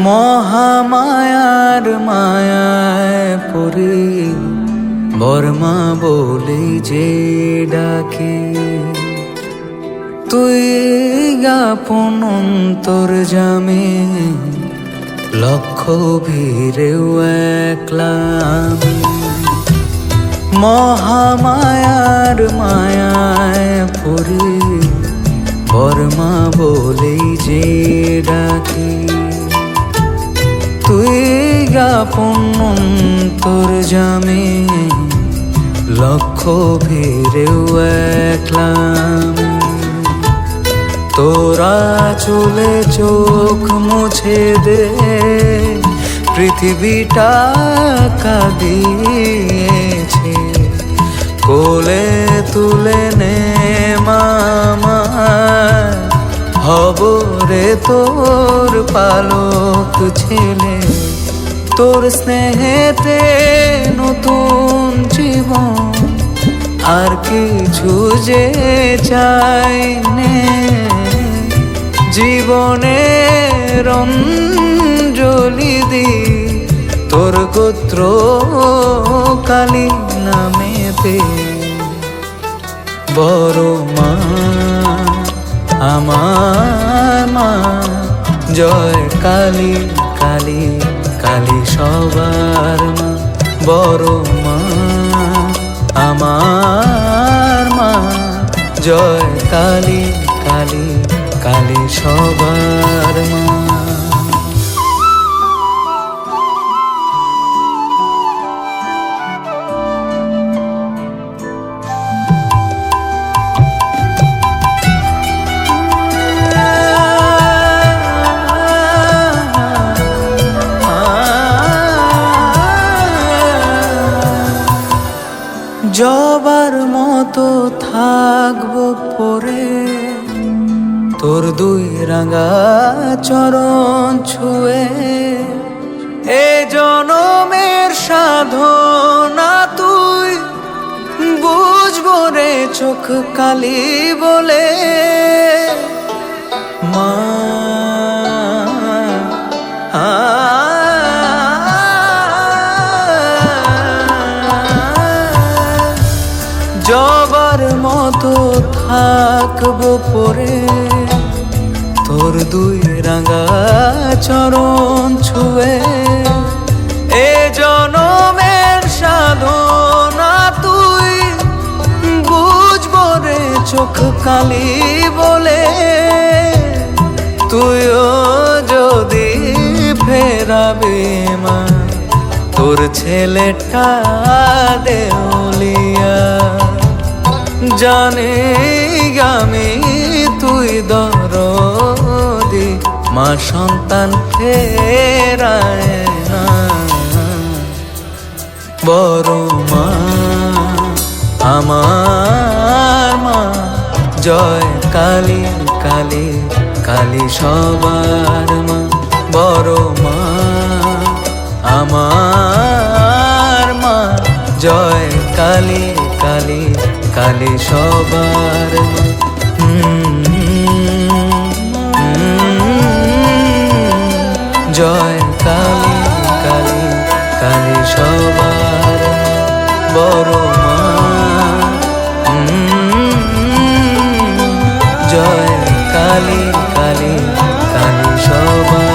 মহামায়ার মায়ায় পড়ে বর্মা বলে যে ডাকে, তুই আপন অন্তর্যামে লক্ষ ভিড়েও একলা আমি। মহামায়ার মায়ায় পড়ে বর্মা বলে যে ডাকে, তুই আপন অন্তর্যামে লক্ষ ভিড়েও একলা আমি। তোরা চলে চোখ মুছে দে, পৃথিবীটা কাঁদিয়েছে, কোলে তুলে নে মামা, হব রে তোর পালক ছেলে। তোর স্নেহেতে নতুন জীবন, আর কিছু যে চাই নে, জীবনের অঞ্জলি দি তোর গোত্র কালী নামেতে। বড় মা আমার মা, জয় কালী কালী কালী সবার মা। বড় মা আমার মা, জয় কালী কালী কালী সবার মা। জবার মতো থাকবো পরে তোর দুই রাঙা চরণ ছুঁয়ে। এ জনমের সাধনা তুই বুঝবো রে চোখ কালি বলে। মা জবার মতো থাকবো পরে তোর দুই রাঙা চরণ ছুঁয়ে। এ জনমের সাধনা তুই বুঝবো রে চোখ কালি বলে। তুইও যদি ফেরাবে মা, তোর ছেলেটা দেউলিয়া, জানে আমি তুই দরদি, মা সন্তান ফেরায় না। বড় মা আমার মা, জয় কালী কালী কালী সবার মা। বড় মা আমার মা, জয় কালী কালী কালী সবার মা। জয় কালী কালী কালী সবার বড় মা। জয় কালী কালী কালী সবার।